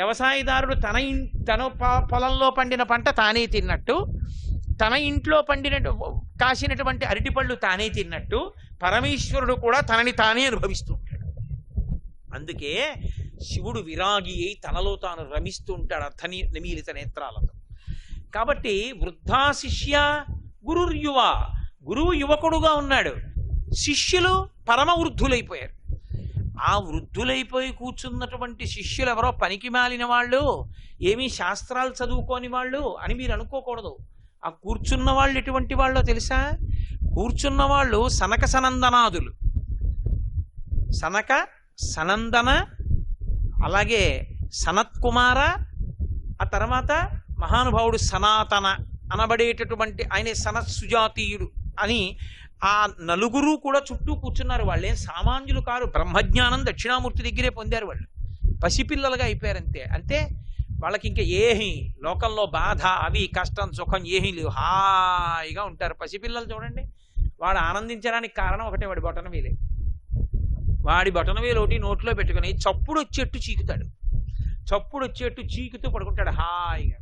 వ్యవసాయదారుడు తన పొలంలో పండిన పంట తానే తిన్నట్టు, తన ఇంట్లో కాసినటువంటి అరటిపళ్ళు తానే తిన్నట్టు పరమేశ్వరుడు కూడా తనని తానే అనుభవిస్తూ ఉంటాడు. అందుకే శివుడు విరాగి అయి తనలో తాను రమిస్తూ ఉంటాడు అర్థనిమీలిత నేత్రాలతో. కాబట్టి వృద్ధా శిష్య గురుర్యువ, గురువు యువకుడుగా ఉన్నాడు, శిష్యులు పరమ వృద్ధులైపోయారు. ఆ వృద్ధులైపోయి కూర్చున్నటువంటి శిష్యులు ఎవరో పనికి మాలిన వాళ్ళు, ఏమీ శాస్త్రాలు చదువుకోని వాళ్ళు అని మీరు అనుకోకూడదు. ఆ కూర్చున్న వాళ్ళు ఎటువంటి వాళ్ళో తెలుసా? కూర్చున్న వాళ్ళు సనక సనందనాదులు, సనక సనందన, అలాగే సనత్కుమార, ఆ తర్వాత మహానుభావుడు సనాతన అనబడేటటువంటి ఆయనే సనత్ సుజాతీయుడు అని ఆ నలుగురు కూడా చుట్టూ కూర్చున్నారు. వాళ్ళేం సామాన్యులు కారు, బ్రహ్మజ్ఞానం దక్షిణామూర్తి దగ్గరే పొందారు. వాళ్ళు పసిపిల్లలుగా అయిపోయారంతే. అంటే వాళ్ళకి ఇంకా ఏహి లోకంలో బాధ అవి కష్టం సుఖం ఏమీ లేవు, హాయిగా ఉంటారు. పసిపిల్లలు చూడండి, వాడు ఆనందించడానికి కారణం ఒకటే, వాడి బొటనవేలే. వాడి బొటనవేలు ఒకటి నోట్లో పెట్టుకుని చప్పుడు వచ్చేట్టు చీకుతాడు, చప్పుడు వచ్చేట్టు చీకుతూ పడుకుంటాడు హాయిగా.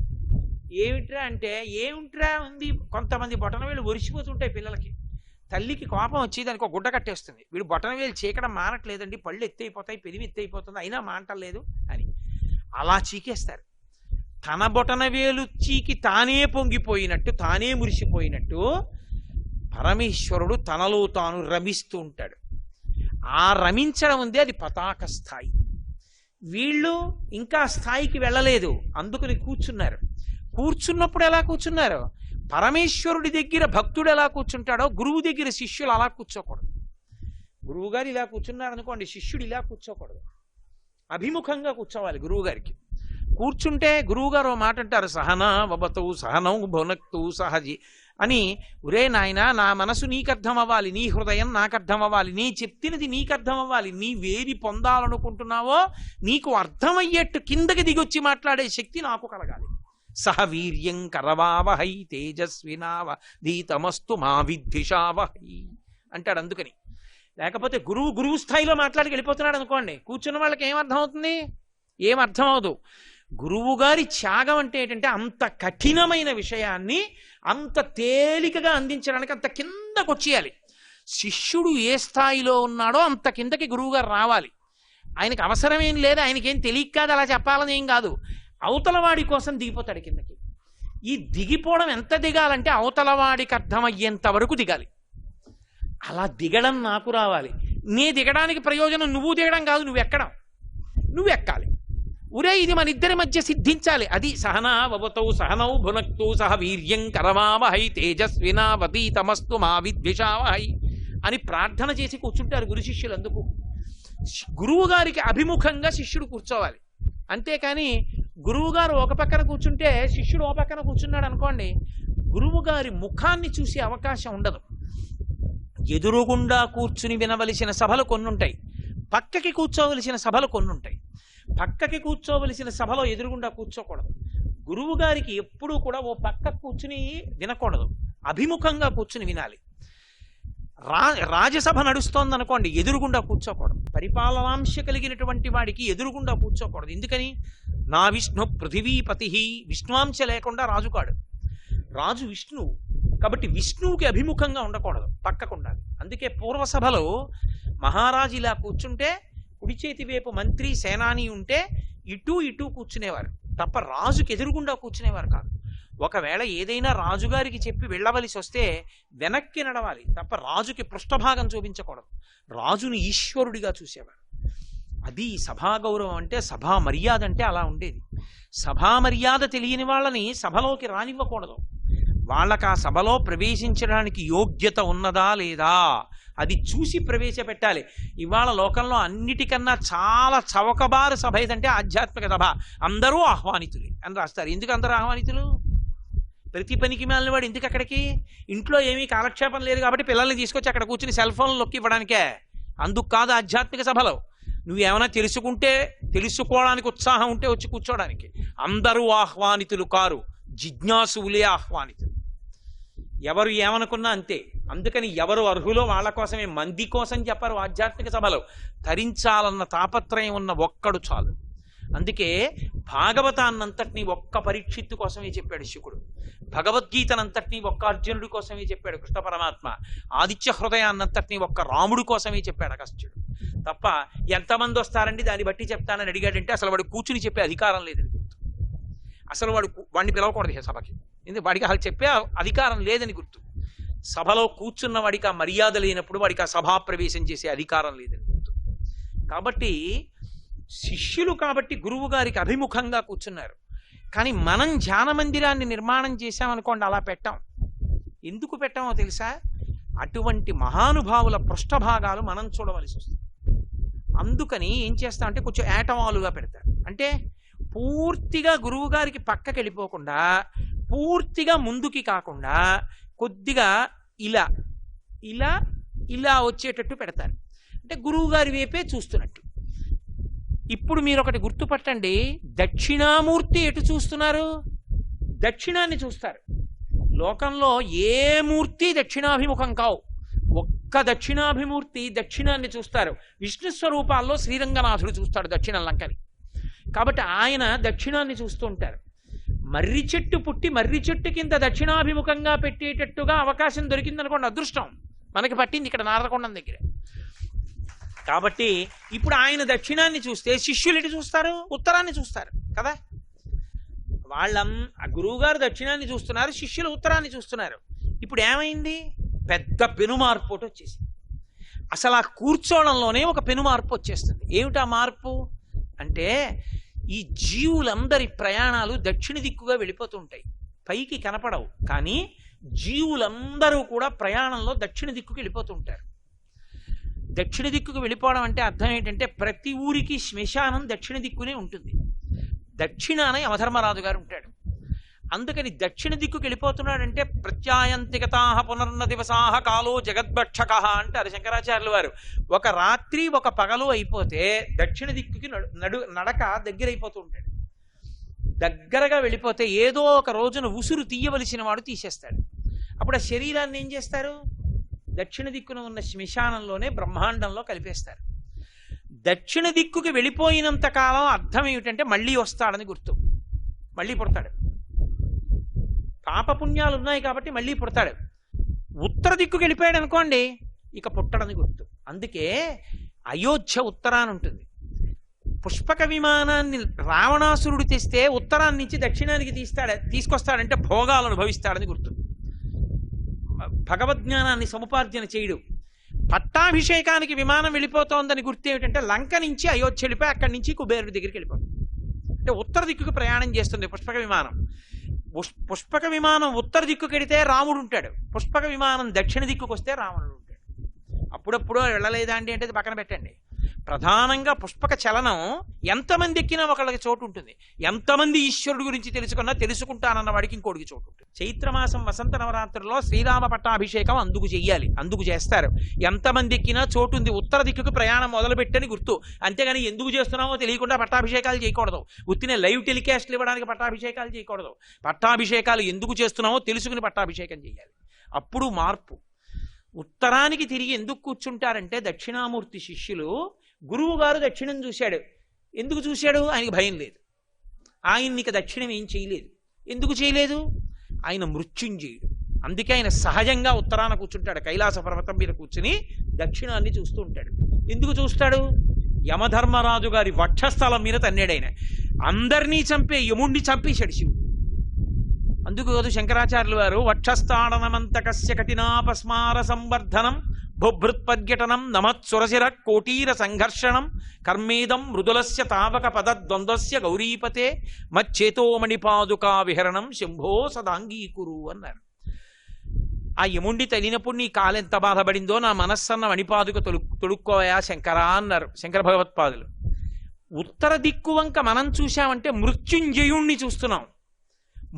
ఏమిట్రా అంటే ఏమిట్రా ఉంది, కొంతమంది బొటనవేలు ఒరిసిపోతుంటాయి పిల్లలకి. తల్లికి కోపం వచ్చి దానికి ఒక గుడ్డ కట్టేస్తుంది, వీడు బొటనవేలు చీకడం మానట్లేదండి, పళ్ళు ఎత్తైపోతాయి, పెరివి ఎత్తైపోతుంది, అయినా మాంటలేదు అని అలా చీకేస్తారు. తన బొటనవేలు చీకి తానే పొంగిపోయినట్టు, తానే మురిసిపోయినట్టు పరమేశ్వరుడు తనలో తాను రమిస్తూ ఉంటాడు. ఆ రమించడం ఉంది, అది పతాక స్థాయి. వీళ్ళు ఇంకా స్థాయికి వెళ్ళలేదు, అందుకని కూర్చున్నారు. కూర్చున్నప్పుడు ఎలా కూర్చున్నారు? పరమేశ్వరుడి దగ్గర భక్తుడు ఎలా కూర్చుంటాడో గురువు దగ్గర శిష్యులు అలా కూర్చోకూడదు. గురువు గారు ఇలా కూర్చున్నారనుకోండి, శిష్యుడు ఇలా కూర్చోకూడదు, అభిముఖంగా కూర్చోవాలి గురువు గారికి. కూర్చుంటే గురువుగారు మాట అంటారు, సహనా వబతు సహనౌ భునక్తు సహజి అని. ఒరే నాయన, నా మనసు నీకు అర్థం అవ్వాలి, నీ హృదయం నాకు అర్థం అవ్వాలి, నీ చెప్తినది నీకు అర్థం అవ్వాలి, నీవేది పొందాలనుకుంటున్నావో నీకు అర్థమయ్యేట్టు కిందకి దిగొచ్చి మాట్లాడే శక్తి నాకు కలగాలి. సహ వీర్యం కరవావహై తేజస్వినావధీతమస్తు మా విద్విషావహై అంటాడు. అందుకని లేకపోతే గురువు స్థాయిలో మాట్లాడి వెళ్ళిపోతున్నాడు అనుకోండి, కూర్చున్న వాళ్ళకి ఏమర్థం అవుతుంది? ఏమర్థం అవదు. గురువు గారి త్యాగం అంటే ఏంటంటే అంత కఠినమైన విషయాన్ని అంత తేలికగా అందించడానికి అంత కిందకు వచ్చేయాలి. శిష్యుడు ఏ స్థాయిలో ఉన్నాడో అంత కిందకి గురువు గారు రావాలి. ఆయనకి అవసరమేం లేదు, ఆయనకేం తెలియక కాదు అలా చెప్పాలని ఏం కాదు, అవతలవాడి కోసం దిగిపోతాడు కిందకి. ఈ దిగిపోవడం ఎంత దిగాలంటే అవతలవాడికి అర్థమయ్యేంత వరకు దిగాలి. అలా దిగడం నాకు రావాలి. నీ దిగడానికి ప్రయోజనం నువ్వు దిగడం కాదు, నువ్వెక్కడం, నువ్వెక్కాలి. ఉరే ఇది మన ఇద్దరి మధ్య సిద్ధించాలి. అది సహనా వవతౌ సహనౌ భునక్తు సహ వీర్యం కరవావహై తేజస్వినావధీతమస్తు మా విద్విషావహై అని ప్రార్థన చేసి కూర్చుంటారు గురు శిష్యులు. అందుకు గురువు గారికి అభిముఖంగా శిష్యుడు కూర్చోవాలి. అంతేకాని గురువు గారు ఒక పక్కన కూర్చుంటే శిష్యుడు ఒక పక్కన కూర్చున్నాడు అనుకోండి, గురువు గారి ముఖాన్ని చూసే అవకాశం ఉండదు. ఎదురుగుండా కూర్చుని వినవలసిన సభలు కొన్ని ఉంటాయి, పక్కకి కూర్చోవలసిన సభలు కొన్ని ఉంటాయి. పక్కకి కూర్చోవలసిన సభలో ఎదురుగుండా కూర్చోకూడదు. గురువు గారికి ఎప్పుడూ కూడా ఓ పక్క కూర్చుని వినకూడదు, అభిముఖంగా కూర్చుని వినాలి. రాజసభ నడుస్తోంది అనుకోండి, ఎదురుగుండా కూర్చోకూడదు. పరిపాలనాంశ కలిగినటువంటి వాడికి ఎదురుగుండా కూర్చోకూడదు. ఎందుకని? నా విష్ణు పృథివీపతి, విష్ణువాంశ లేకుండా రాజు కాడు. రాజు విష్ణువు కాబట్టి విష్ణువుకి అభిముఖంగా ఉండకూడదు, పక్కకు ఉండాలి. అందుకే పూర్వసభలో మహారాజు ఇలా కూర్చుంటే కుడి చేతి వైపు మంత్రి సేనాని ఉంటే ఇటు ఇటు కూర్చునేవారు తప్ప రాజుకి ఎదురుగుండా కూర్చునేవారు కాదు. ఒకవేళ ఏదైనా రాజుగారికి చెప్పి వెళ్ళవలసి వస్తే వెనక్కి నడవాలి తప్ప రాజుకి పృష్ఠభాగం చూపించకూడదు. రాజుని ఈశ్వరుడిగా చూసేవారు. అది సభా గౌరవం అంటే, సభా మర్యాద అంటే అలా ఉండేది. సభా మర్యాద తెలియని వాళ్ళని సభలోకి రానివ్వకూడదు. వాళ్ళకి ఆ సభలో ప్రవేశించడానికి యోగ్యత ఉన్నదా లేదా అది చూసి ప్రవేశపెట్టాలి. ఇవాళ లోకంలో అన్నిటికన్నా చాలా చవకబారు సభ ఏదంటే ఆధ్యాత్మిక సభ. అందరూ ఆహ్వానితులే అని రాస్తారు. ఎందుకు అందరూ ఆహ్వానితులు? ప్రతి పనికి మాలిన వాడు ఎందుకు అక్కడికి? ఇంట్లో ఏమీ కాలక్షేపం లేదు కాబట్టి పిల్లల్ని తీసుకొచ్చి అక్కడ కూర్చుని సెల్ ఫోన్లు నొక్కి ఇవ్వడానికే. అందుకు కాదు ఆధ్యాత్మిక సభలో. నువ్వేమైనా తెలుసుకుంటే, తెలుసుకోవడానికి ఉత్సాహం ఉంటే వచ్చి కూర్చోడానికి. అందరూ ఆహ్వానితులు కారు, జిజ్ఞాసువులే ఆహ్వానితులు. ఎవరు ఏమనుకున్నా అంతే. అందుకని ఎవరు అర్హులో వాళ్ళ కోసమే, మంది కోసం చెప్పరు ఆధ్యాత్మిక సభలో. తరించాలన్న తాపత్రయం ఉన్న ఒక్కడు చాలు. అందుకే భాగవతాన్నంతటినీ ఒక్క పరీక్షిత్తు కోసమే చెప్పాడు శుకుడు, భగవద్గీతనంతటినీ ఒక్క అర్జునుడి కోసమే చెప్పాడు కృష్ణ పరమాత్మ, ఆదిత్య హృదయాన్నంతటినీ ఒక్క రాముడి కోసమే చెప్పాడు అగస్త్యుడు. తప్ప ఎంతమంది వస్తారండి దాన్ని బట్టి చెప్తానని అడిగాడంటే అసలు వాడు కూర్చుని చెప్పే అధికారం లేదని గుర్తు. అసలు వాడిని పిలవకూడదు సభకి, ఎందుకంటే వాడికి అసలు చెప్పే అధికారం లేదని గుర్తు. సభలో కూర్చున్న వాడికి ఆ మర్యాద లేనప్పుడు వాడికి ఆ సభా ప్రవేశం చేసే అధికారం లేదని గుర్తు. కాబట్టి శిష్యులు కాబట్టి గురువు గారికి అభిముఖంగా కూర్చున్నారు. కానీ మనం ధ్యాన మందిరాన్ని నిర్మాణం చేశామనుకోండి, అలా పెట్టాం. ఎందుకు పెట్టామో తెలుసా? అటువంటి మహానుభావుల పృష్ఠభాగాలు మనం చూడవలసి వస్తుంది. అందుకని ఏం చేస్తామంటే కొంచెం ఏటవాలుగా పెడతారు. అంటే పూర్తిగా గురువు గారికి పక్కకి వెళ్ళిపోకుండా, పూర్తిగా ముందుకి కాకుండా కొద్దిగా ఇలా ఇలా ఇలా వచ్చేటట్టు పెడతారు. అంటే గురువు గారి వైపే చూస్తున్నట్టు. ఇప్పుడు మీరు ఒకటి గుర్తుపట్టండి, దక్షిణామూర్తి ఎటు చూస్తున్నారు? దక్షిణాన్ని చూస్తారు. లోకంలో ఏ మూర్తి దక్షిణాభిముఖం కావు. ఒక్క దక్షిణాభిమూర్తి దక్షిణాన్ని చూస్తారు. విష్ణు స్వరూపాల్లో శ్రీరంగనాథుడు చూస్తాడు దక్షిణ లంకని. కాబట్టి ఆయన దక్షిణాన్ని చూస్తూ ఉంటారు. మర్రి చెట్టు పుట్టి మర్రి చెట్టు కింద దక్షిణాభిముఖంగా పెట్టేటట్టుగా అవకాశం దొరికిందనుకోండి, అదృష్టం. మనకి పట్టింది ఇక్కడ నారకొండం దగ్గర. కాబట్టి ఇప్పుడు ఆయన దక్షిణాన్ని చూస్తే శిష్యులు ఎటు చూస్తారు? ఉత్తరాన్ని చూస్తారు కదా. గురువు గారు దక్షిణాన్ని చూస్తున్నారు, శిష్యులు ఉత్తరాన్ని చూస్తున్నారు. ఇప్పుడు ఏమైంది? పెద్ద పెనుమార్పు ఒకటి వచ్చేసింది. అసలు ఆ కూర్చోవడంలోనే ఒక పెనుమార్పు వచ్చేస్తుంది. ఏమిటా మార్పు అంటే, ఈ జీవులందరి ప్రయాణాలు దక్షిణ దిక్కుగా వెళ్ళిపోతుంటాయి. పైకి కనపడవు, కానీ జీవులందరూ కూడా ప్రయాణంలో దక్షిణ దిక్కుకి వెళ్ళిపోతుంటారు. దక్షిణ దిక్కుకు వెళ్ళిపోవడం అంటే అర్థం ఏంటంటే, ప్రతి ఊరికి శ్మశానం దక్షిణ దిక్కునే ఉంటుంది. దక్షిణాన యమధర్మరాజు గారు ఉంటాడు. అందుకని దక్షిణ దిక్కుకి వెళ్ళిపోతున్నాడంటే, ప్రత్యాయంతిగతాహ పునర్న దివసాహ కాలో జగద్భక్షక అంటారు శంకరాచార్యులు వారు. ఒక రాత్రి ఒక పగలు అయిపోతే దక్షిణ దిక్కుకి నడక దగ్గరైపోతూ ఉంటాడు. దగ్గరగా వెళ్ళిపోతే ఏదో ఒక రోజున ఉసురు తీయవలసిన వాడు తీసేస్తాడు. అప్పుడు ఆ శరీరాన్ని ఏం చేస్తారు? దక్షిణ దిక్కున ఉన్న శ్మశానంలోనే బ్రహ్మాండంలో కలిపేస్తారు. దక్షిణ దిక్కుకి వెళ్ళిపోయినంత కాలం అర్థం ఏమిటంటే మళ్ళీ వస్తాడని గుర్తు. మళ్ళీ పుడతాడు. పాపపుణ్యాలు ఉన్నాయి కాబట్టి మళ్ళీ పుడతాడు. ఉత్తర దిక్కుకి వెళ్ళిపోయాడు అనుకోండి, ఇక పుట్టడని గుర్తు. అందుకే అయోధ్య ఉత్తరాన్ని ఉంటుంది. పుష్పక విమానాన్ని రావణాసురుడు తెస్తే ఉత్తరాన్ని నుంచి దక్షిణానికి తీసుకొస్తాడంటే భోగాలను అనుభవిస్తాడని గుర్తు. భగవద్జ్ఞానాన్ని సముపార్జన చేయడు. పట్టాభిషేకానికి విమానం వెళ్ళిపోతోందని గుర్తు ఏమిటంటే, లంక నుంచి అయోధ్య వెళ్ళిపోయి అక్కడి నుంచి కుబేరుడి దగ్గరికి వెళ్ళిపోతుంది. అంటే ఉత్తర దిక్కుకు ప్రయాణం చేస్తుంది పుష్పక విమానం. పుష్పక విమానం ఉత్తర దిక్కుకి వెడితే రాముడు ఉంటాడు, పుష్పక విమానం దక్షిణ దిక్కుకు వస్తే రావణుడు ఉంటాడు. అప్పుడప్పుడు వెళ్ళలేదా అండి అంటే పక్కన పెట్టండి. ప్రధానంగా పుష్పక చలనం ఎంతమంది ఎక్కినా ఒకళ్ళకి చోటు ఉంటుంది. ఎంతమంది ఈశ్వరుడు గురించి తెలుసుకుంటానన్న వాడికి ఇంకోటికి చోటు ఉంటుంది. చైత్రమాసం వసంత నవరాత్రుల్లో శ్రీరామ పట్టాభిషేకం అందుకు చెయ్యాలి, అందుకు చేస్తారు. ఎంతమంది ఎక్కినా చోటు ఉంది. ఉత్తర దిక్కుకు ప్రయాణం మొదలుపెట్టని గుర్తు. అంతేగాని ఎందుకు చేస్తున్నామో తెలియకుండా పట్టాభిషేకాలు చేయకూడదు. ఉత్తినే లైవ్ టెలికాస్ట్లు ఇవ్వడానికి పట్టాభిషేకాలు చేయకూడదు. పట్టాభిషేకాలు ఎందుకు చేస్తున్నామో తెలుసుకుని పట్టాభిషేకం చేయాలి. అప్పుడు మార్పు. ఉత్తరానికి తిరిగి ఎందుకు కూర్చుంటారంటే, దక్షిణామూర్తి శిష్యులు గురువు గారు దక్షిణం చూశాడు. ఎందుకు చూశాడు? ఆయనకి భయం లేదు. ఆయన్ని ఇక దక్షిణం ఏం చేయలేదు. ఎందుకు చేయలేదు? ఆయన మృత్యుంజయుడు. అందుకే ఆయన సహజంగా ఉత్తరాన కూర్చుంటాడు. కైలాస పర్వతం మీద కూర్చుని దక్షిణాన్ని చూస్తూ ఉంటాడు. ఎందుకు చూస్తాడు? యమధర్మరాజు గారి వక్షస్థలం మీద తన్నాడు ఆయన. అందరినీ చంపే యముణ్ణి చంపేశాడు శివుడు. అందుకు కాదు శంకరాచార్యులు వారు వక్షస్థాడనమంతకస్య కఠినాపస్మార సంవర్ధనం బుభృత్పర్యటనం నమత్సురశిర కోటీర సంఘర్షణం కర్మేదం మృదులస్య తావక పదద్వంద్వస్య గౌరీపతే మచ్చేతోమణిపాదుకా విహరణం శంభో సదాంగీకురు అన్నారు. ఆ యముండి తగినప్పుడు నీ కాలెంత బాధపడిందో నా మనస్సన్న మణిపాదుక తొడుక్కోయా శంకరా అన్నారు శంకర భగవత్పాదులు. ఉత్తర దిక్కు వంక మనం చూశామంటే మృత్యుంజయుణ్ణి చూస్తున్నాం.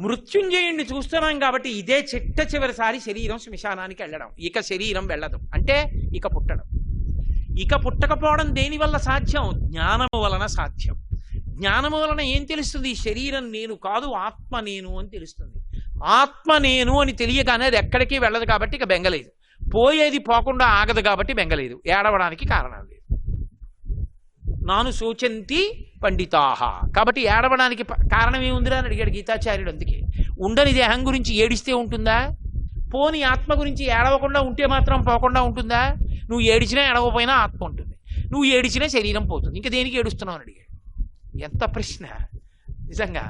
మృత్యుంజయుణ్ణి చూస్తున్నాం కాబట్టి ఇదే చివరిసారి శరీరం శ్మశానానికి వెళ్ళడం. ఇక శరీరం వెళ్ళదు అంటే ఇక పుట్టడం. ఇక పుట్టకపోవడం దేని వల్ల సాధ్యం? జ్ఞానము వలన సాధ్యం. జ్ఞానము వలన ఏం తెలుస్తుంది? శరీరం నేను కాదు, ఆత్మ నేను అని తెలుస్తుంది. ఆత్మ నేను అని తెలియగానే అది ఎక్కడికి వెళ్ళదు కాబట్టి ఇక బెంగలేదు. పోయేది పోకుండా ఆగదు కాబట్టి బెంగలేదు. ఏడవడానికి కారణం లేదు. నాను శోచంతి పండితాహ. కాబట్టి ఏడవడానికి కారణం ఏముందిరా అని అడిగాడు గీతాచార్యుడు. అందుకే ఉండని దేహం గురించి ఏడిస్తే ఉంటుందా? పోని ఆత్మ గురించి ఏడవకుండా ఉంటే మాత్రం పోకుండా ఉంటుందా? నువ్వు ఏడిచినా ఏడవపోయినా ఆత్మ ఉంటుంది, నువ్వు ఏడిచినా శరీరం పోతుంది, ఇంకా దేనికి ఏడుస్తున్నావు అని అడిగాడు. ఎంత ప్రశ్న నిజంగా!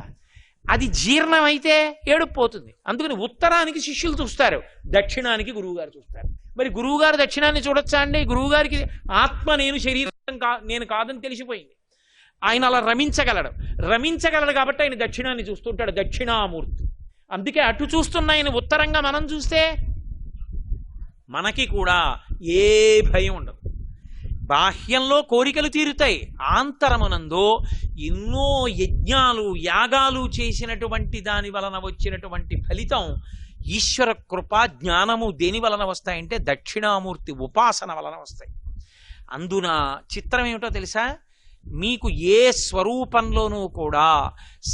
అది జీర్ణమైతే ఏడుపు పోతుంది. అందుకని ఉత్తరానికి శిష్యులు చూస్తారు, దక్షిణానికి గురువుగారు చూస్తారు. మరి గురువుగారు దక్షిణాన్ని చూడొచ్చా అండి? గురువుగారికి ఆత్మ నేను శరీరం నేను కాదని తెలిసిపోయింది. ఆయన అలా రమించగలడు కాబట్టి ఆయన దక్షిణాన్ని చూస్తుంటాడు, దక్షిణామూర్తి. అందుకే అటు చూస్తున్న ఆయన ఉత్తరంగా మనం చూస్తే మనకి కూడా ఏ భయం ఉండదు. బాహ్యంలో కోరికలు తీరుతాయి, ఆంతరమునందు ఎన్నో యజ్ఞాలు యాగాలు చేసినటువంటి దాని వలన వచ్చినటువంటి ఫలితం ఈశ్వర కృప జ్ఞానము దేని వలన వస్తాయంటే దక్షిణామూర్తి ఉపాసన వలన వస్తాయి. అందున చిత్రం ఏమిటో తెలుసా? మీకు ఏ స్వరూపంలోనూ కూడా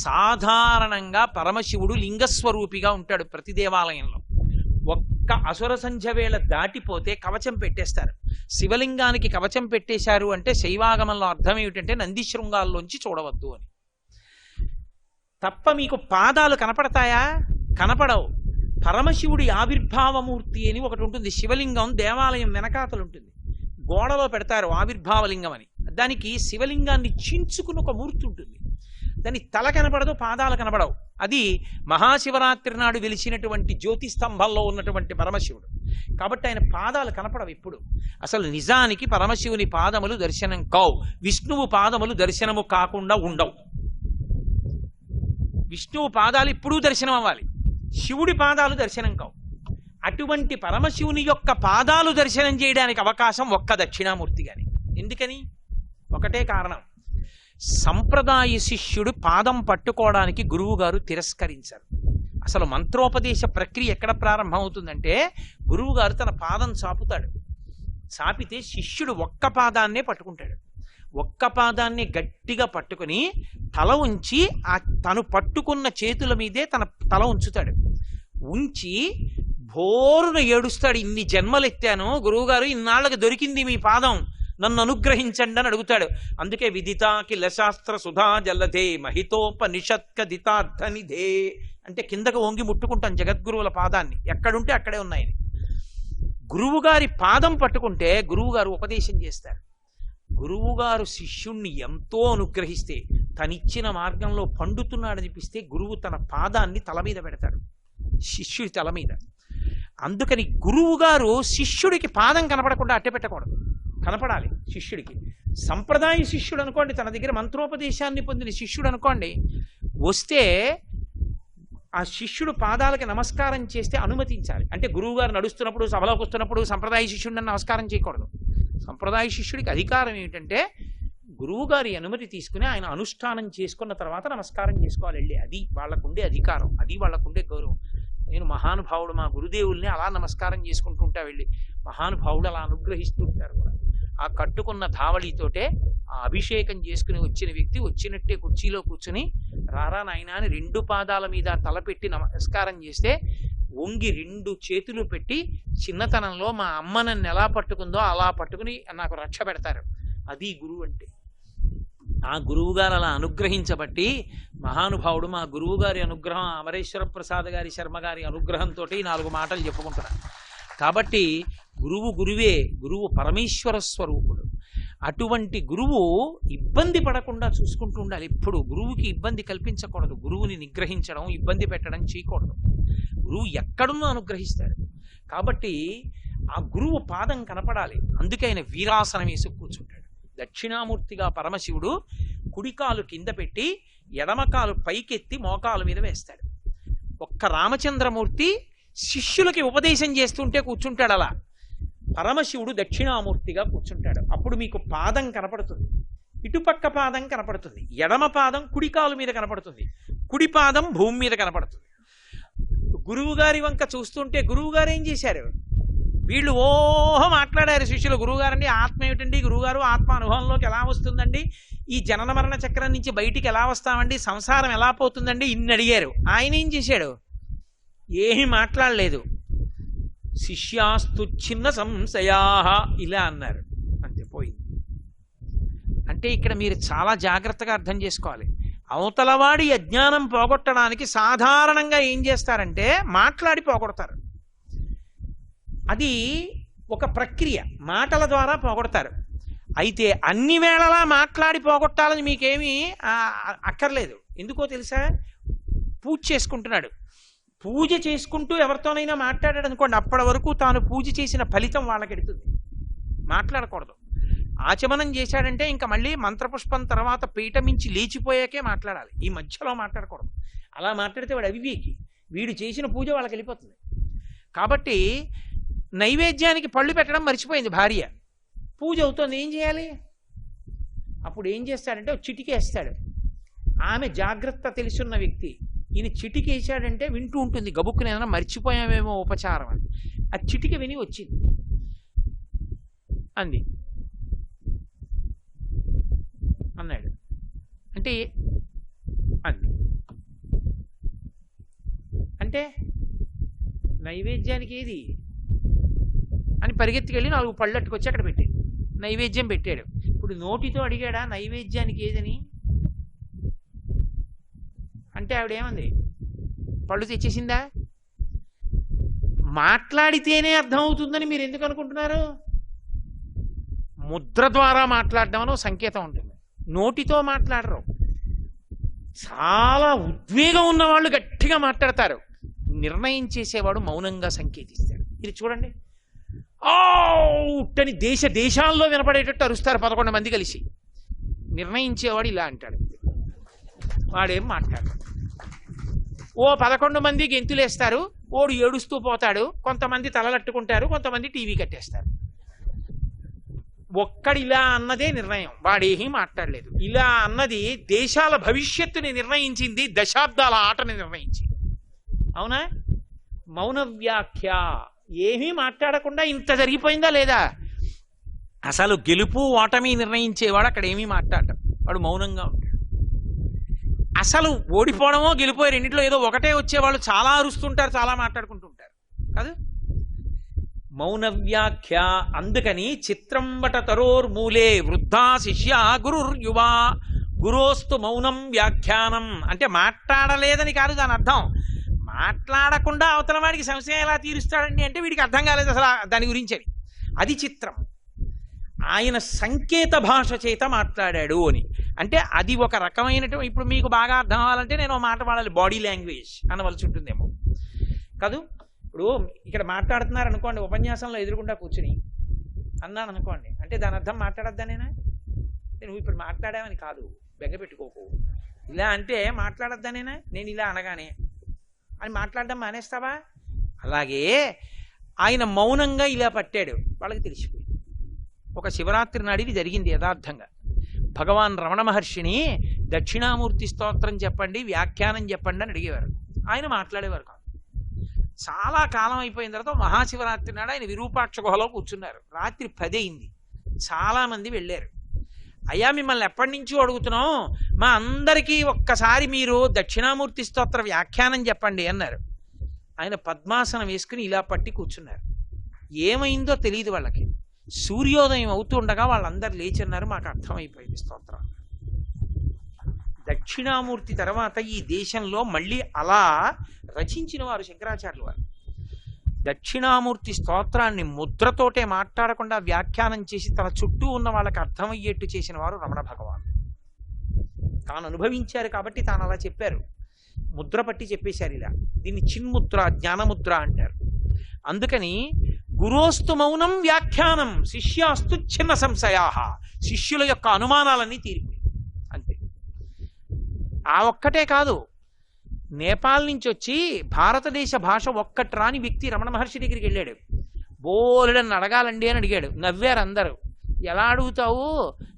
సాధారణంగా పరమశివుడు లింగస్వరూపిగా ఉంటాడు. ప్రతి దేవాలయంలో ఒక్క అసుర సంధ్య వేళ దాటిపోతే కవచం పెట్టేస్తారు. శివలింగానికి కవచం పెట్టేశారు అంటే శైవాగమంలో అర్థం ఏమిటంటే నందిశృంగాల్లోంచి చూడవద్దు అని. తప్ప మీకు పాదాలు కనపడతాయా? కనపడవు. పరమశివుడి ఆవిర్భావమూర్తి అని ఒకటి ఉంటుంది. శివలింగం దేవాలయం వెనకాతలు ఉంటుంది, గోడలో పెడతారు ఆవిర్భావలింగం అని. దానికి శివలింగాన్ని చించుకుని ఒక మూర్తి ఉంటుంది. దాని తల కనపడదు, పాదాలు కనపడవు. అది మహాశివరాత్రి నాడు వెలిసినటువంటి జ్యోతి స్తంభంలో ఉన్నటువంటి పరమశివుడు కాబట్టి ఆయన పాదాలు కనపడవు ఎప్పుడు. అసలు నిజానికి పరమశివుని పాదములు దర్శనం కావు, విష్ణువు పాదములు దర్శనము కాకుండా ఉండవు. విష్ణువు పాదాలు ఎప్పుడూ దర్శనం అవ్వాలి, శివుడి పాదాలు దర్శనం కావు. అటువంటి పరమశివుని యొక్క పాదాలు దర్శనం చేయడానికి అవకాశం ఒక్క దక్షిణామూర్తి గాని. ఎందుకని? ఒకటే కారణం, సంప్రదాయ శిష్యుడు పాదం పట్టుకోవడానికి గురువు గారు తిరస్కరించారు. అసలు మంత్రోపదేశ ప్రక్రియ ఎక్కడ ప్రారంభమవుతుందంటే గురువు గారు తన పాదం చాపుతాడు, చాపితే శిష్యుడు ఒక్క పాదాన్నే పట్టుకుంటాడు. ఒక్క పాదాన్ని గట్టిగా పట్టుకుని తల ఉంచి తను పట్టుకున్న చేతుల మీదే తన తల ఉంచుతాడు. ఉంచి భోరున ఏడుస్తాడు, ఇన్ని జన్మలు ఎత్తాను గురువుగారు, ఇన్నాళ్ళకి దొరికింది మీ పాదం, నన్ను అనుగ్రహించండి అని అడుగుతాడు. అందుకే విదితాకిల శాస్త్ర సుధా జల్లధే మహితోపనిషత్కదితార్థనిధే అంటే కిందకు వంగి ముట్టుకుంటాం జగద్గురువుల పాదాన్ని, ఎక్కడుంటే అక్కడే ఉన్నాయని. గురువుగారి పాదం పట్టుకుంటే గురువుగారు ఉపదేశం చేస్తారు. గురువుగారు శిష్యుణ్ణి ఎంతో అనుగ్రహిస్తే, తనిచ్చిన మార్గంలో పండుతున్నాడనిపిస్తే గురువు తన పాదాన్ని తల మీద పెడతాడు, శిష్యుడి తల మీద. అందుకని గురువుగారు శిష్యుడికి పాదం కనపడకుండా అట్టే పెట్టకూడదు, కనపడాలి శిష్యుడికి. సంప్రదాయ శిష్యుడు అనుకోండి, తన దగ్గర మంత్రోపదేశాన్ని పొందిన శిష్యుడు అనుకోండి, వస్తే ఆ శిష్యుడు పాదాలకి నమస్కారం చేస్తే అనుమతించాలి. అంటే గురువుగారు నడుస్తున్నప్పుడు సభలోకి వస్తున్నప్పుడు సంప్రదాయ శిష్యుడిని నమస్కారం చేయకూడదు. సంప్రదాయ శిష్యుడికి అధికారం ఏమిటంటే గురువుగారి అనుమతి తీసుకుని ఆయన అనుష్ఠానం చేసుకున్న తర్వాత నమస్కారం చేసుకోవాలి వెళ్ళి. అది వాళ్ళకుండే అధికారం, అది వాళ్ళకుండే గౌరవం. నేను మహానుభావుడు మా గురుదేవుల్ని అలా నమస్కారం చేసుకుంటూ ఉంటా వెళ్ళి. మహానుభావుడు అలా అనుగ్రహిస్తూ ఉంటారు. ఆ కట్టుకున్న ధావళితోటే ఆ అభిషేకం చేసుకుని వచ్చిన వ్యక్తి వచ్చినట్టే కుర్చీలో కూర్చుని రారా నాయనా అని రెండు పాదాల మీద తలపెట్టి నమస్కారం చేస్తే వంగి రెండు చేతులు పెట్టి చిన్నతనంలో మా అమ్మ నన్ను ఎలా పట్టుకుందో అలా పట్టుకుని నాకు రక్ష పెడతారు. అది గురువు అంటే. ఆ గురువు గారు అలా అనుగ్రహించబట్టి మహానుభావుడు మా గురువు గారి అనుగ్రహం, అమరేశ్వర ప్రసాద్ గారి శర్మ గారి అనుగ్రహంతో 4 మాటలు చెప్పుకుంటున్నారు. కాబట్టి గురువు గురువే, గురువు పరమేశ్వర స్వరూపుడు. అటువంటి గురువు ఇబ్బంది పడకుండా చూసుకుంటూ ఉండాలి. ఎప్పుడు గురువుకి ఇబ్బంది కల్పించకూడదు, గురువుని నిగ్రహించడం ఇబ్బంది పెట్టడం చేయకూడదు. గురువు ఎక్కడున్నా అనుగ్రహిస్తాడు. కాబట్టి ఆ గురువు పాదం కనపడాలి. అందుకే ఆయన వీరాసనం వేసి కూర్చుంటాడు. దక్షిణామూర్తిగా పరమశివుడు కుడికాలు కింద పెట్టి ఎడమకాలు పైకెత్తి మోకాలు మీద వేస్తాడు. ఒక్క రామచంద్రమూర్తి శిష్యులకి ఉపదేశం చేస్తుంటే కూర్చుంటాడు అలా. పరమశివుడు దక్షిణామూర్తిగా కూర్చుంటాడు. అప్పుడు మీకు పాదం కనపడుతుంది, ఇటుపక్క పాదం కనపడుతుంది, ఎడమ పాదం కుడికాలు మీద కనపడుతుంది, కుడి పాదం భూమి మీద కనపడుతుంది. గురువుగారి వంక చూస్తుంటే గురువుగారు ఏం చేశారు? వీళ్ళు మాట్లాడారు శిష్యులు. గురువుగారండి ఆత్మ ఏమిటండి? గురువుగారు ఆత్మ అనుభవంలోకి ఎలా వస్తుందండి? ఈ జనన మరణ చక్రం నుంచి బయటికి ఎలా వస్తామండి? సంసారం ఎలా పోతుందండి? ఇన్ని అడిగారు. ఆయన ఏం చేశాడు? ఏమీ మాట్లాడలేదు. శిష్యాస్తు చిన్న సంశయా ఇలా అన్నారు, అంతే పోయింది. అంటే అంటే ఇక్కడ మీరు చాలా జాగ్రత్తగా అర్థం చేసుకోవాలి. అవతలవాడి అజ్ఞానం పోగొట్టడానికి సాధారణంగా ఏం చేస్తారంటే మాట్లాడి పోగొడతారు. అది ఒక ప్రక్రియ, మాటల ద్వారా పోగొడతారు. అయితే అన్ని వేళలా మాట్లాడి పోగొట్టాలని మీకేమీ అక్కర్లేదు. ఎందుకో తెలుసా? పూజ చేసుకుంటున్నాడు, పూజ చేసుకుంటూ ఎవరితోనైనా మాట్లాడాడు అనుకోండి, అప్పటి వరకు తాను పూజ చేసిన ఫలితం వాళ్ళకి ఎడుతుంది. మాట్లాడకూడదు. ఆచమనం చేశాడంటే ఇంకా మళ్ళీ మంత్రపుష్పం తర్వాత పీట మించి లేచిపోయాకే మాట్లాడాలి, ఈ మధ్యలో మాట్లాడకూడదు. అలా మాట్లాడితే వాడు అవివేకి, వీడు చేసిన పూజ వాళ్ళకి వెళ్ళిపోతుంది. కాబట్టి నైవేద్యానికి పళ్ళు పెట్టడం మర్చిపోయింది భార్య, పూజ అవుతోంది, ఏం చేయాలి? అప్పుడు ఏం చేస్తాడంటే చిటికేస్తాడు. ఆమె జాగ్రత్త తెలుసున్న వ్యక్తి, ఈయన చిటికేసాడంటే వింటూ ఉంటుంది, గబుక్కుని ఏదైనా మర్చిపోయామేమో ఉపచారం అని. ఆ చిటిక విని వచ్చింది, అంది అన్నాడు అంటే అంది అంటే నైవేద్యానికి ఏది అని పరిగెత్తుకెళ్ళి 4 పళ్ళు అట్టుకొచ్చి అక్కడ పెట్టాడు, నైవేద్యం పెట్టాడు. ఇప్పుడు నోటితో అడిగాడా నైవేద్యానికి ఏదని అంటే ఆవిడేమంది? పళ్ళు తెచ్చేసిందా? మాట్లాడితేనే అర్థమవుతుందని మీరు ఎందుకు అనుకుంటున్నారు? ముద్ర ద్వారా మాట్లాడడం అని సంకేతం ఉంటుంది, నోటితో మాట్లాడరు. చాలా ఉద్వేగం ఉన్నవాళ్ళు గట్టిగా మాట్లాడతారు, నిర్ణయం చేసేవాడు మౌనంగా సంకేతిస్తాడు. ఇది చూడండి, అవుట్ అని దేశాల్లో వినపడేటట్టు అరుస్తారు 11 మంది కలిసి. నిర్ణయించేవాడు ఇలా అంటాడు, వాడేం మాట్లాడు. ఓ 11 మంది గెంతులేస్తారు, ఓడు ఏడుస్తూ పోతాడు, కొంతమంది తలలట్టుకుంటారు, కొంతమంది టీవీ కట్టేస్తారు. ఒక్కడి ఇలా అన్నదే నిర్ణయం, వాడేమీ మాట్లాడలేదు. ఇలా అన్నది దేశాల భవిష్యత్తుని నిర్ణయించింది, దశాబ్దాల ఆటని నిర్ణయించింది. అవునా? మౌన వ్యాఖ్య, ఏమీ మాట్లాడకుండా ఇంత జరిగిపోయిందా లేదా? అసలు గెలుపు ఓటమి నిర్ణయించేవాడు అక్కడ ఏమీ మాట్లాడటం, వాడు మౌనంగా ఉంటాడు. అసలు ఓడిపోవడమో గెలిపో రెండింటిలో ఏదో ఒకటే వచ్చేవాళ్ళు చాలా అరుస్తుంటారు, చాలా మాట్లాడుకుంటుంటారు కాదు. మౌన వ్యాఖ్య. అందుకని చిత్రంబట తరోర్మూలే వృద్ధా శిష్య గురుర్యువా గురోస్తు మౌనం వ్యాఖ్యానం అంటే మాట్లాడలేదని కాదు దాని అర్థం. మాట్లాడకుండా అవతల వాడికి సంశయం ఎలా తీరుస్తాడండి అంటే వీడికి అర్థం కాలేదు అసలు దాని గురించి అని. అది చిత్రం. ఆయన సంకేత భాష చేత మాట్లాడాడు అని అంటే అది ఒక రకమైనటువంటి, ఇప్పుడు మీకు బాగా అర్థం అవ్వాలంటే నేను మాట వాడాలి, బాడీ లాంగ్వేజ్ అనవలసి ఉంటుందేమో కాదు. ఇప్పుడు ఇక్కడ మాట్లాడుతున్నారు అనుకోండి, ఉపన్యాసంలో ఎదురుకుండా కూర్చుని అన్నాను అనుకోండి, అంటే దాని అర్థం మాట్లాడొద్దానేనా? నువ్వు ఇప్పుడు మాట్లాడావని కాదు, బెంగపెట్టుకోకు. ఇలా అంటే మాట్లాడొద్దానేనా? నేను ఇలా అనగానే అని మాట్లాడడం మానేస్తావా? అలాగే ఆయన మౌనంగా ఇలా పట్టాడు, వాళ్ళకి తెలిసిపోయింది. ఒక శివరాత్రి నాడు ఇది జరిగింది యథార్థంగా. భగవాన్ రమణ మహర్షిని దక్షిణామూర్తి స్తోత్రం చెప్పండి, వ్యాఖ్యానం చెప్పండి అని అడిగేవారు. ఆయన మాట్లాడేవారు కాదు. చాలా కాలం అయిపోయిన తర్వాత మహాశివరాత్రి నాడు ఆయన విరూపాక్ష గుహలో కూర్చున్నారు. రాత్రి 10 అయింది. చాలామంది వెళ్ళారు. అయ్యా మిమ్మల్ని ఎప్పటి నుంచో అడుగుతున్నాం, మా అందరికీ ఒక్కసారి మీరు దక్షిణామూర్తి స్తోత్ర వ్యాఖ్యానం చెప్పండి అన్నారు. ఆయన పద్మాసనం వేసుకుని ఇలా పట్టి కూర్చున్నారు. ఏమైందో తెలియదు వాళ్ళకి. సూర్యోదయం అవుతుండగా వాళ్ళందరూ లేచన్నారు, మాకు అర్థమైపోయింది స్తోత్రం. దక్షిణామూర్తి తర్వాత ఈ దేశంలో మళ్ళీ అలా రచించిన వారు శంకరాచార్యులు వారు. దక్షిణామూర్తి స్తోత్రాన్ని ముద్రతోటే మాట్లాడకుండా వ్యాఖ్యానం చేసి తన చుట్టూ ఉన్న వాళ్ళకి అర్థమయ్యేట్టు చేసిన వారు రమణ భగవాన్. తాను అనుభవించారు కాబట్టి తాను అలా చెప్పారు, ముద్ర పట్టి చెప్పేశారు. ఇలా దీన్ని చిన్ముద్ర, జ్ఞానముద్ర అంటారు. అందుకని గురోస్తు మౌనం వ్యాఖ్యానం శిష్యాస్తు చిన్న సంశయా, శిష్యుల యొక్క అనుమానాలన్నీ తీరిపోయి అంతే. ఆ ఒక్కటే కాదు, నేపాల్ నుంచి వచ్చి భారతదేశ భాష ఒక్కటి రాని వ్యక్తి రమణ మహర్షి దగ్గరికి వెళ్ళాడు. బోలెడని అడగాలండి అని అడిగాడు. నవ్వారు అందరూ. ఎలా అడుగుతావు,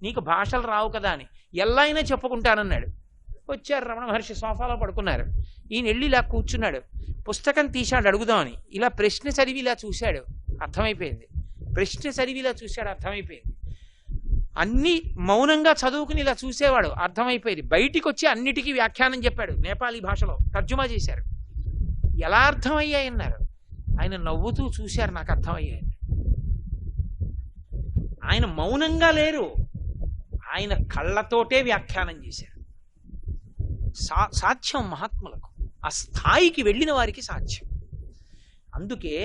నీకు భాషలు రావు కదా అని. ఎలా అయినా చెప్పుకుంటానన్నాడు. వచ్చారు రమణ మహర్షి, సోఫాలో పడుకున్నారు. ఈయన వెళ్ళి ఇలా కూర్చున్నాడు, పుస్తకం తీశాడు అడుగుదామని. ఇలా ప్రశ్న చదివి ఇలా చూశాడు, అర్థమైపోయింది. ప్రశ్న చదివి ఇలా చూశాడు, అర్థమైపోయింది. అన్ని మౌనంగా చదువుకుని ఇలా చూసేవాడు, అర్థమైపోయేది. బయటికి వచ్చి అన్నిటికీ వ్యాఖ్యానం చెప్పాడు, నేపాలీ భాషలో తర్జుమా చేశారు. ఎలా అర్థమయ్యాయి అన్నారు. ఆయన నవ్వుతూ చూశారు, నాకు అర్థమయ్యాయి. ఆయన మౌనంగా లేరు, ఆయన కళ్ళతోటే వ్యాఖ్యానం చేశారు. సాధ్యం మహాత్ములకు, ఆ స్థాయికి వెళ్ళిన వారికి సాధ్యం. అందుకే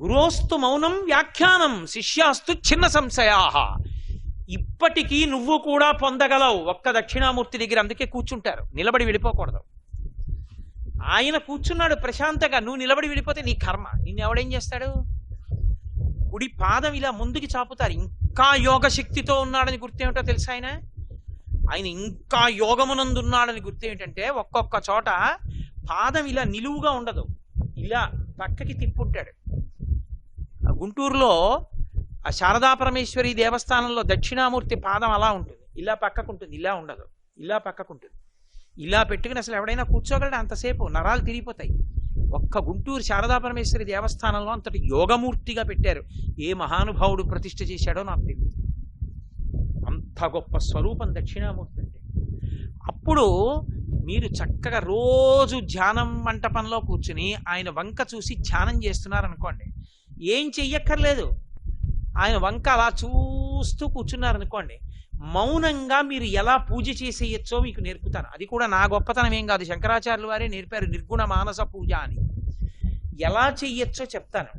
గురోస్తు మౌనం వ్యాఖ్యానం శిష్యాస్తు చిన్న సంశయా. ఇప్పటికీ నువ్వు కూడా పొందగలవు ఒక్క దక్షిణామూర్తి దగ్గర. అందుకే కూర్చుంటారు, నిలబడి వెళ్ళిపోకూడదు. ఆయన కూర్చున్నాడు ప్రశాంతంగా, నువ్వు నిలబడి వెళ్ళిపోతే నీ కర్మ. నిన్ను ఎవడేం చేస్తాడు? కుడి పాదం ఇలా ముందుకి చాపుతారు. ఇంకా యోగ శక్తితో ఉన్నాడని గుర్తేమిటో తెలుసా? ఆయన ఇంకా యోగమునందున్నాడని గుర్తేమిటంటే, ఒక్కొక్క చోట పాదం ఇలా నిలువుగా ఉండదు, ఇలా పక్కకి తిప్పుంటాడు. గుంటూరులో ఆ శారదా పరమేశ్వరి దేవస్థానంలో దక్షిణామూర్తి పాదం అలా ఉంటుంది, ఇలా పక్కకుంటుంది, ఇలా ఉండదు, ఇలా పక్కకుంటుంది. ఇలా పెట్టుకుని అసలు ఎవడైనా కూర్చోగలడు అంతసేపు? నరాలు తిరిగిపోతాయి. ఒక్క గుంటూరు శారదా పరమేశ్వరి దేవస్థానంలో అంతటి యోగమూర్తిగా పెట్టారు. ఏ మహానుభావుడు ప్రతిష్ఠ చేశాడో నాకు తెలియదు. అంత గొప్ప స్వరూపం దక్షిణామూర్తి అంటే. అప్పుడు మీరు చక్కగా రోజు ధ్యానం మంటపంలో కూర్చుని ఆయన వంక చూసి ధ్యానం చేస్తున్నారనుకోండి, ఏం చెయ్యక్కర్లేదు, ఆయన వంక అలా చూస్తూ కూర్చున్నారనుకోండి, మౌనంగా మీరు ఎలా పూజ చేసేయచ్చో మీకు నేర్పుతాను. అది కూడా నా గొప్పతనం ఏం కాదు, శంకరాచార్యులు వారే నేర్పారు, నిర్గుణ మానస పూజ అని. ఎలా చెయ్యొచ్చో చెప్తాను.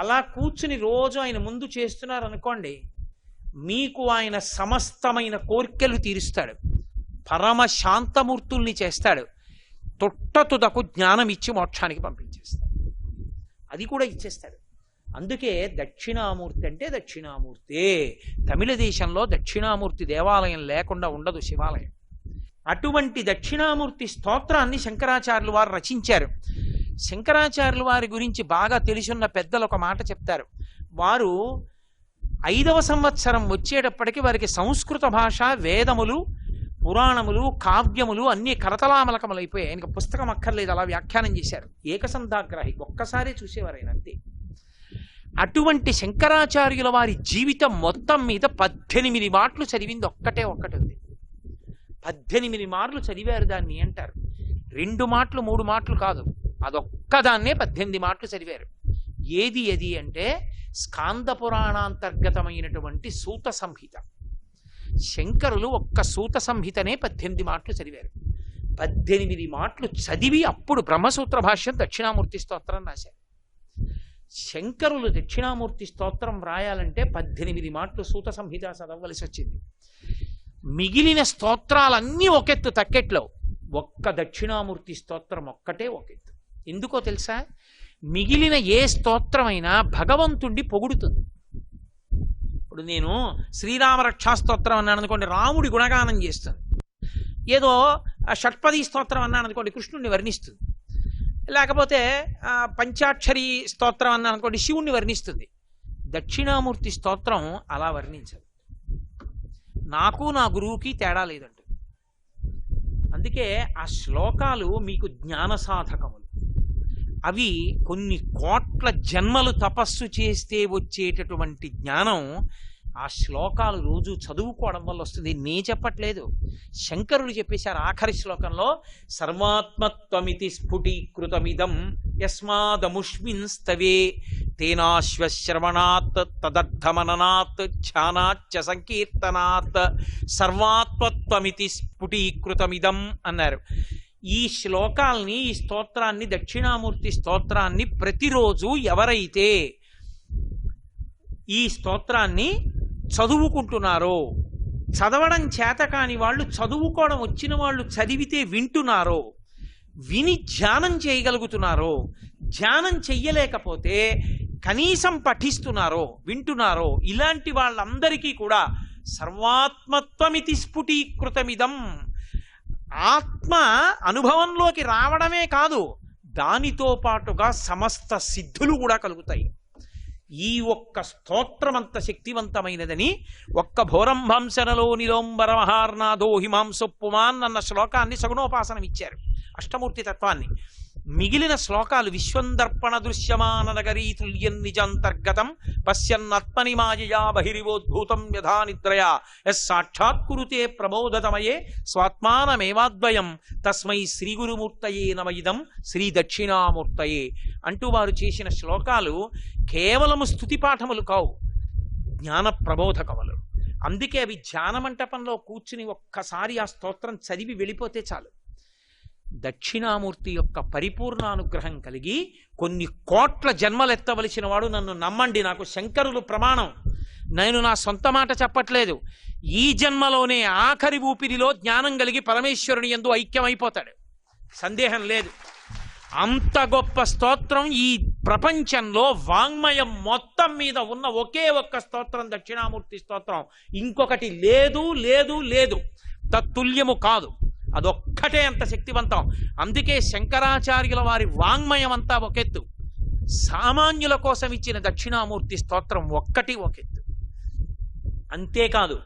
అలా కూర్చుని రోజు ఆయన ముందు చేస్తున్నారనుకోండి, మీకు ఆయన సమస్తమైన కోర్కెలు తీరుస్తాడు, పరమ శాంతమూర్తుల్ని చేస్తాడు, తొట్టతుదకు జ్ఞానం ఇచ్చి మోక్షానికి పంపించేస్తాడు. అది కూడా ఇచ్చేస్తాడు. అందుకే దక్షిణామూర్తి అంటే దక్షిణామూర్తే. తమిళ దేశంలో దక్షిణామూర్తి దేవాలయం లేకుండా ఉండదు, శివాలయం. అటువంటి దక్షిణామూర్తి స్తోత్రాన్ని శంకరాచార్యులు వారు రచించారు. శంకరాచార్యులు వారి గురించి బాగా తెలిసిన పెద్దలు ఒక మాట చెప్తారు. వారు 5వ సంవత్సరం వచ్చేటప్పటికి వారికి సంస్కృత భాష, వేదములు, పురాణములు, కావ్యములు అన్నీ కరతలామలకములు అయిపోయాయి. ఆయనకు పుస్తకం అక్కర్లేదు, అలా వ్యాఖ్యానం చేశారు. ఏకసంధాగ్రాహి, ఒక్కసారి చూసేవారు ఆయన అంతే. అటువంటి శంకరాచార్యుల వారి జీవితం మొత్తం మీద 18 మాటలు చదివింది ఒక్కటే ఒక్కటి ఉంది. 18 మార్లు చదివారు దాన్ని అంటారు. 2 మాటలు 3 మాటలు కాదు, అదొక్కదాన్నే 18 మాటలు చదివారు. ఏది అది అంటే స్కాంద పురాణాంతర్గతమైనటువంటి సూత సంహిత. శంకరులు ఒక్క సూత సంహితనే 18 మాటలు చదివారు. 18 మాటలు చదివి అప్పుడు బ్రహ్మసూత్ర భాష్యం దక్షిణామూర్తి స్తోత్రం రాశారు. శంకరులు దక్షిణామూర్తి స్తోత్రం రాయాలంటే 18 మాటలు సూత సంహిత చదవలసి వచ్చింది. మిగిలిన స్తోత్రాలన్నీ ఒకెత్తు తక్కెట్లో, ఒక్క దక్షిణామూర్తి స్తోత్రం ఒక్కటే ఒకెత్తు. ఎందుకో తెలుసా? మిగిలిన ఏ స్తోత్రమైనా భగవంతుణ్ణి పొగుడుతుంది. ఇప్పుడు నేను శ్రీరామరక్షా స్తోత్రం అన్నాను అనుకోండి, రాముడి గుణగానం చేస్తుంది. ఏదో షట్పదీ స్తోత్రం అన్నాను అనుకోండి, కృష్ణుడిని వర్ణిస్తుంది. లేకపోతే పంచాక్షరి స్తోత్రం అన్నాను అనుకోండి, శివుణ్ణి వర్ణిస్తుంది. దక్షిణామూర్తి స్తోత్రం అలా వర్ణించదు. నాకు నా గురువుకి తేడా లేదంట. అందుకే ఆ శ్లోకాలు మీకు జ్ఞాన సాధకములు. అవి కొన్ని కోట్ల జన్మలు తపస్సు చేస్తే వచ్చేటటువంటి జ్ఞానం ఆ శ్లోకాలు రోజు చదువుకోవడం వల్ల వస్తుంది. నే చెప్పట్లేదు, శంకరులు చెప్పేశారు ఆఖరి శ్లోకంలో, సర్వాత్మత్వమితి స్ఫుటీకృతమిదం యస్మాదముష్మిన్ స్తవే తేనాశ్వశ్రవణాత్ తదర్థమననాత్ ధ్యానాచ్చ సంకీర్తనాత్ సర్వాత్మత్వమితి స్ఫుటీకృతమిదం అన్నారు. ఈ శ్లోకాల్ని, ఈ స్తోత్రాన్ని, దక్షిణామూర్తి స్తోత్రాన్ని ప్రతిరోజు ఎవరైతే ఈ స్తోత్రాన్ని చదువుకుంటున్నారో, చదవడం చేత కాని వాళ్ళు, చదువుకోవడం వచ్చిన వాళ్ళు చదివితే వింటున్నారో, విని ధ్యానం చేయగలుగుతున్నారో, ధ్యానం చెయ్యలేకపోతే కనీసం పఠిస్తున్నారో, వింటున్నారో, ఇలాంటి వాళ్ళందరికీ కూడా సర్వాత్మత్వమితి స్ఫుటీకృతమిదం, ఆత్మ అనుభవంలోకి రావడమే కాదు, దానితో పాటుగా సమస్త సిద్ధులు కూడా కలుగుతాయి. ఈ ఒక్క స్తోత్రం అంత శక్తివంతమైనదని ఒక్క భోరంభంశనలో నిలోంబర మహార్నాదో హిమాంసొప్పుమాన్ అన్న శ్లోకాన్ని సగుణోపాసనం ఇచ్చారు, అష్టమూర్తి తత్వాన్ని. మిగిలిన శ్లోకాలు విశ్వందర్పణ దృశ్యమాన నగరీ తుల్యం నిజాంతర్గతం పశ్యన్నాత్మని మాయయా బహిరివోద్భూతం యథా నిద్రయా యస్సాక్షాత్కురుతే ప్రబోధతమయే స్వాత్మానమేవాద్వయం తస్మై శ్రీ గురుమూర్తయే నమయిదం శ్రీ దక్షిణామూర్తయే అంటూ వారు చేసిన శ్లోకాలు కేవలము స్తుతిపాఠములు కావు, జ్ఞాన ప్రబోధకములు. అందుకే అవి ధ్యాన మంటపంలో కూర్చుని ఒక్కసారి ఆ స్తోత్రం చదివి వెళ్ళిపోతే చాలు. దక్షిణామూర్తి యొక్క పరిపూర్ణానుగ్రహం కలిగి కొన్ని కోట్ల జన్మలెత్తవలసిన వాడు, నన్ను నమ్మండి, నాకు శంకరులు ప్రమాణం, నేను నా సొంత మాట చెప్పట్లేదు, ఈ జన్మలోనే ఆఖరి ఊపిరిలో జ్ఞానం కలిగి పరమేశ్వరుని యందు ఐక్యమైపోతాడు, సందేహం లేదు. అంత గొప్ప స్తోత్రం ఈ ప్రపంచంలో వాంగ్మయం మొత్తం మీద ఉన్న ఒకే ఒక్క స్తోత్రం దక్షిణామూర్తి స్తోత్రం. ఇంకొకటి లేదు లేదు లేదు, తత్తుల్యము కాదు, అదొక్కటే అంత శక్తివంతం. అందుకే శంకరాచార్యుల వారి వాంగ్మయం అంతా ఒకెత్తు, సామాన్యుల కోసం ఇచ్చిన దక్షిణామూర్తి స్తోత్రం ఒక్కటి ఒకెత్తు. అంతేకాదు,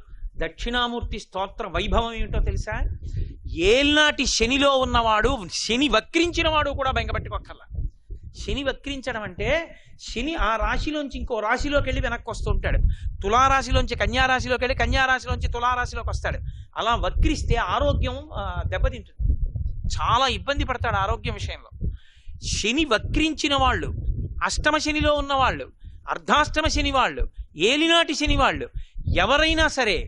దక్షిణామూర్తి స్తోత్ర వైభవం ఏమిటో తెలుసా? ఏల్నాటి శనిలో ఉన్నవాడు, శని వక్రించిన వాడు కూడా బెంగపెట్టుకోక్కర్లా. శని వక్రించడం అంటే శని ఆ రాశిలోంచి ఇంకో రాశిలోకి వెళ్ళి వెనక్కి వస్తుంటాడు, తులారాశిలోంచి కన్యారాశిలోకి వెళ్ళి కన్యారాశిలోంచి తులారాశిలోకి వస్తాడు. అలా వక్రిస్తే ఆరోగ్యం దెబ్బతింటుంది, చాలా ఇబ్బంది పడతాడు ఆరోగ్యం విషయంలో. శని వక్రించిన వాళ్ళు, అష్టమ శనిలో ఉన్నవాళ్ళు, అర్ధాష్టమ శని వాళ్ళు, ఏలినాటి శని వాళ్ళు ఎవరైనా సరే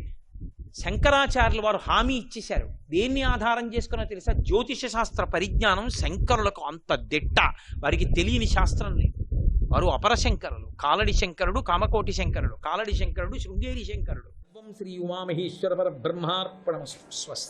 శంకరాచార్యుల వారు హామీ ఇచ్చేశారు. దేన్ని ఆధారం చేసుకున్నా తెలుసా? జ్యోతిష శాస్త్ర పరిజ్ఞానం శంకరులకు అంత దిట్ట, వారికి తెలియని శాస్త్రం లేదు. వారు అపర శంకరులు. కాలడి శంకరుడు, కామకోటి శంకరుడు, కాలడి శంకరుడు, శృంగేరి శంకరుడు. శ్రీ ఉమామహేశ్వర పర బ్రహ్మార్పణమస్తు. స్వస్తి.